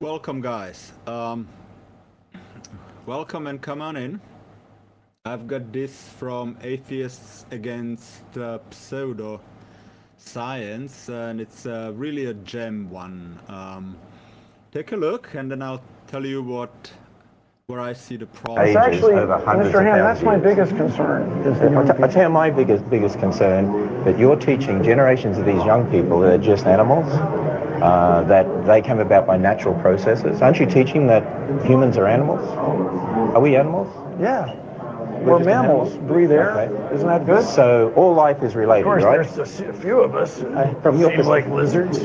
Welcome, guys. Welcome and come on in. I've got this from Atheists Against Pseudo Science, and it's really a gem one. Take a look, and then I'll tell you where I see the problem. It's actually, Mr. Ham, that's my biggest concern. I tell you my biggest concern, that you're teaching generations of these young people that are just animals, that they came about by natural processes. Aren't you teaching that humans are animals? Are we animals? Yeah. We're mammals, breathe air. Okay. Isn't that good? So all life is related, Of course, right? there's a few of us From your seem like lizards.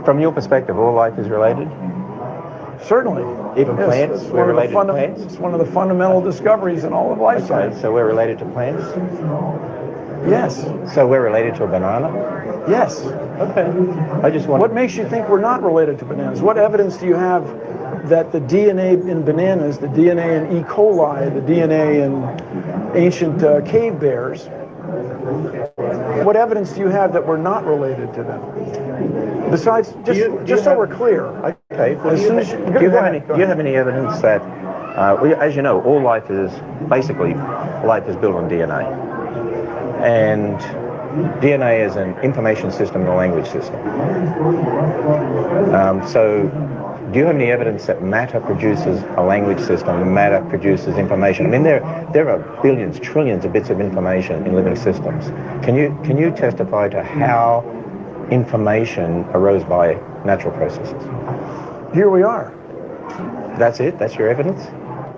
From your perspective, all life is related? Certainly. Even plants? We're related to plants? It's one of the fundamental discoveries in all of life science. Okay, so we're related to plants? Yes. So we're related to a banana? Yes. Okay. I just want. What makes you think we're not related to bananas? What evidence do you have that the DNA in bananas, the DNA in E. coli, the DNA in ancient cave bears, what evidence do you have that we're not related to them? Besides, just so we're clear. Okay. Well, do you have any evidence that, as you know, all life is basically built on DNA, and DNA is an information system and a language system. So, do you have any evidence that matter produces a language system and matter produces information? I mean, there are billions, trillions of bits of information in living systems. Can you testify to how information arose by natural processes? Here we are. That's it? That's your evidence?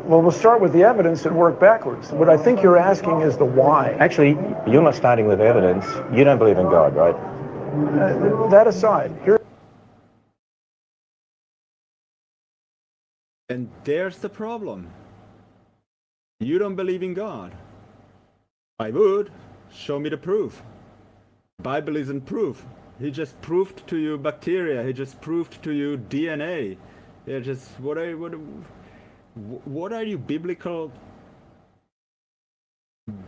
Well, we'll start with the evidence and work backwards. What I think you're asking is the why. Actually, you're not starting with evidence. You don't believe in God, right? That aside, here. And there's the problem. You don't believe in God. I would. Show me the proof. Bible isn't proof. He just proved to you bacteria. He just proved to you DNA. They're just what are you biblical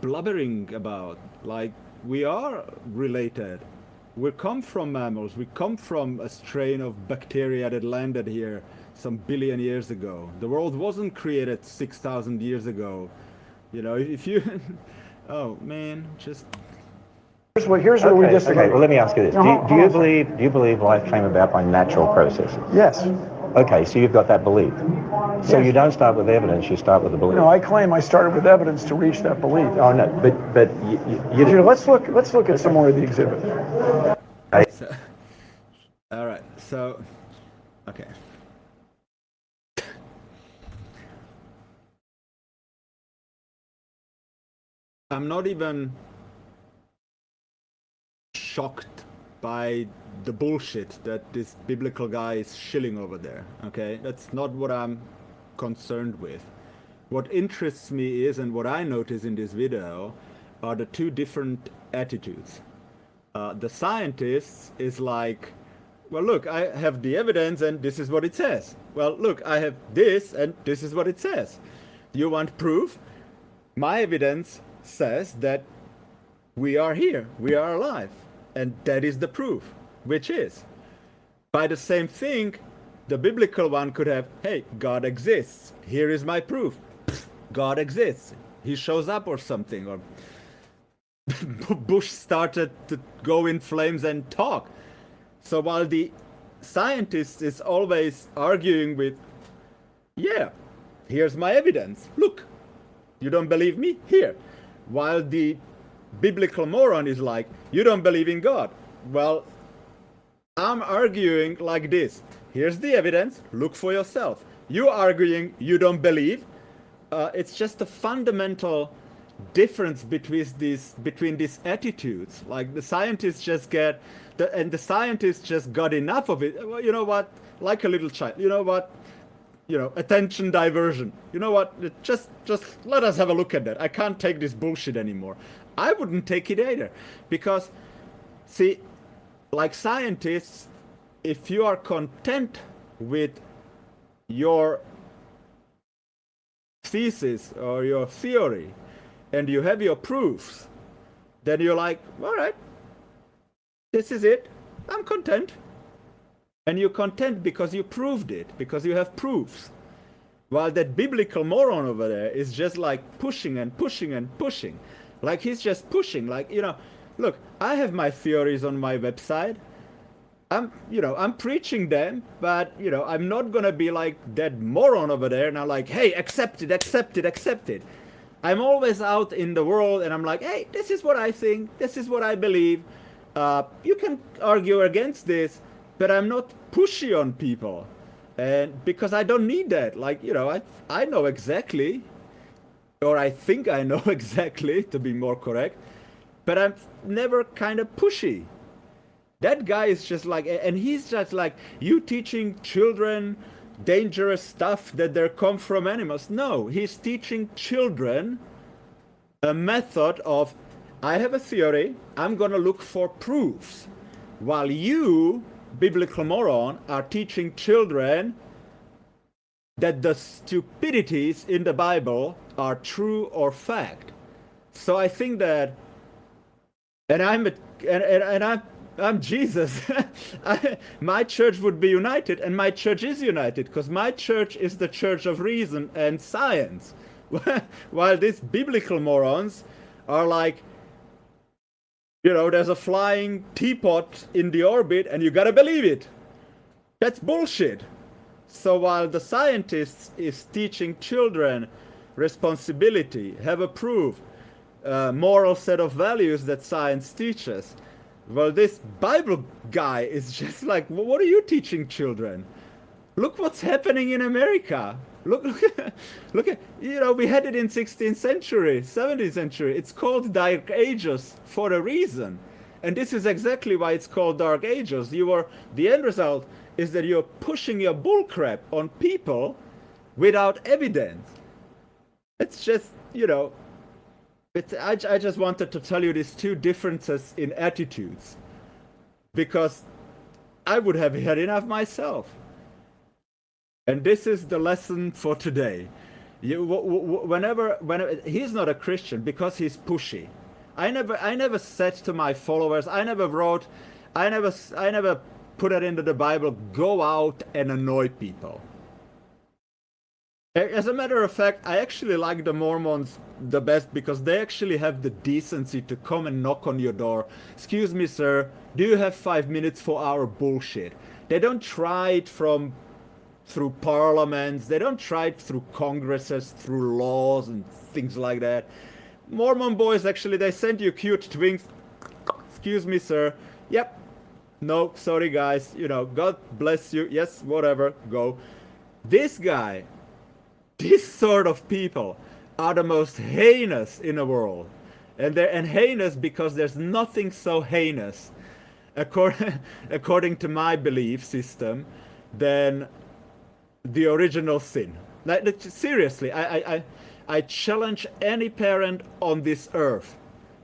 blubbering about? Like, we are related. We come from mammals. We come from a strain of bacteria that landed here some billion years ago. The world wasn't created 6,000 years ago. You know, if you oh man, just Here's where we disagree. Okay, well, let me ask you this. Do you believe life came about by natural processes? Yes. Okay, so you've got that belief. So Yes. You don't start with evidence, you start with the belief. No, I claim I started with evidence to reach that belief. Oh, no, but you Here, let's look at some more of the exhibit. so, all right. So, okay. I'm not even shocked by the bullshit that this biblical guy is shilling over there. Okay, that's not what I'm concerned with. What interests me is, and what I notice in this video, are the two different attitudes. The scientist is like, well, look, I have the evidence and this is what it says. Well, look, I have this and this is what it says. You want proof? My evidence says that we are here, we are alive, and that is the proof, which is, by the same thing, the biblical one could have, hey, God exists, here is my proof. God exists, he shows up or something, or Bush started to go in flames and talk. So while the scientist is always arguing with, yeah, here's my evidence, look, you don't believe me? Here. While the biblical moron is like, you don't believe in God. Well, I'm arguing like this. Here's the evidence, look for yourself. You arguing you don't believe. It's just a fundamental difference between these attitudes. Like the scientists just the scientists just got enough of it. Well, you know what? Like a little child. You know what? You know, attention diversion. You know what? Just let us have a look at that. I can't take this bullshit anymore. I wouldn't take it either. Because, see, like scientists, if you are content with your thesis or your theory and you have your proofs, then you're like, all right, this is it. I'm content. And you're content because you proved it, because you have proofs. While that biblical moron over there is just like pushing and pushing and pushing. Like he's just pushing. Like, look, I have my theories on my website. I'm preaching them, but, I'm not going to be like that moron over there. And I'm like, hey, accept it, accept it, accept it. I'm always out in the world and I'm like, hey, this is what I think. This is what I believe. You can argue against this, but I'm not pushy on people. And because I don't need that. Like, I know exactly, or I think I know exactly, to be more correct, but I'm never kind of pushy. That guy is just like, and he's just like, you teaching children dangerous stuff that they come from animals. No, he's teaching children a method of, I have a theory, I'm going to look for proofs. While you, biblical moron, are teaching children that the stupidities in the Bible are true or fact. So I think that, and I'm Jesus. My church would be united, and my church is united, because my church is the church of reason and science. While these biblical morons are like, there's a flying teapot in the orbit, and you gotta believe it. That's bullshit. So while the scientist is teaching children responsibility, have a proof, moral set of values that science teaches, well, this Bible guy is just like, what are you teaching children? Look what's happening in America. Look at, we had it in 16th century, 17th century. It's called Dark Ages for a reason. And this is exactly why it's called Dark Ages. The end result is that you're pushing your bullcrap on people without evidence. It's just, I just wanted to tell you these two differences in attitudes, because I would have had enough myself. And this is the lesson for today. Whenever he's not a Christian because he's pushy. I never said to my followers, I never put it into the Bible, go out and annoy people. As a matter of fact, I actually like the Mormons the best because they actually have the decency to come and knock on your door. Excuse me, sir, do you have 5 minutes for our bullshit? They don't try it through parliaments, they don't try it through congresses, through laws and things like that. Mormon boys, actually, they send you cute twinks. Excuse me, sir. Yep. No, sorry, guys. God bless you. Yes, whatever. Go. This guy, these sort of people are the most heinous in the world. And they're heinous because there's nothing so heinous, according to my belief system, than the original sin. Like, seriously, I challenge any parent on this earth.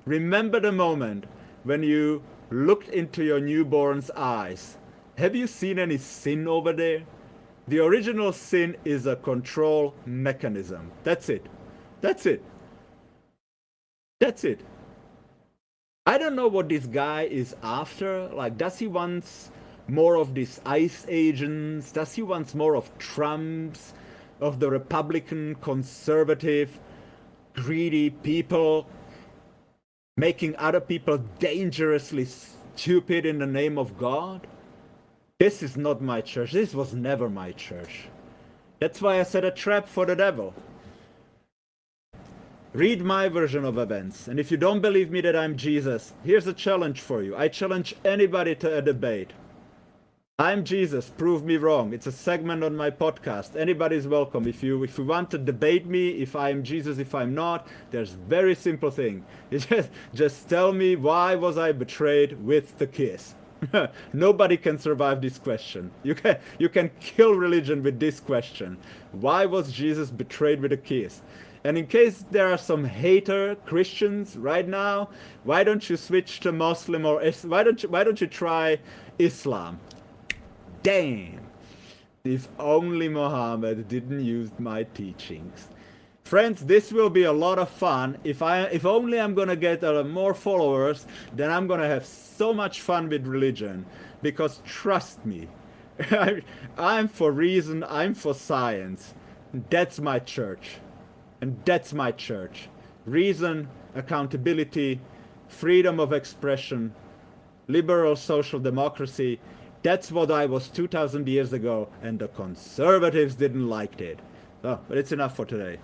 Remember the moment when you looked into your newborn's eyes. Have you seen any sin over there? The original sin is a control mechanism. That's it. That's it. That's it. I don't know what this guy is after. Like, does he want more of these ICE agents? Does he want more of Trump's, of the Republican, conservative, greedy people making other people dangerously stupid in the name of God? This is not my church. This was never my church. That's why I set a trap for the devil. Read my version of events. And if you don't believe me that I'm Jesus, here's a challenge for you. I challenge anybody to a debate. I'm Jesus, prove me wrong. It's a segment on my podcast. Anybody's welcome. If you want to debate me, if I'm Jesus, if I'm not, there's very simple thing. Just tell me, why was I betrayed with the kiss? Nobody can survive this question. You can kill religion with this question. Why was Jesus betrayed with a kiss? And in case there are some hater Christians right now, why don't you switch to Muslim, or why don't you try Islam? Damn! If only Muhammad didn't use my teachings. Friends, this will be a lot of fun. If only I'm gonna get more followers, then I'm gonna have so much fun with religion. Because trust me, I'm for reason, I'm for science. That's my church. And that's my church. Reason, accountability, freedom of expression, liberal social democracy. That's what I was 2,000 years ago, and the conservatives didn't like it. Oh, but it's enough for today.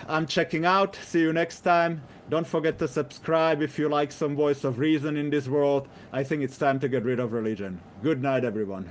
I'm checking out. See you next time. Don't forget to subscribe if you like some voice of reason in this world. I think it's time to get rid of religion. Good night, everyone.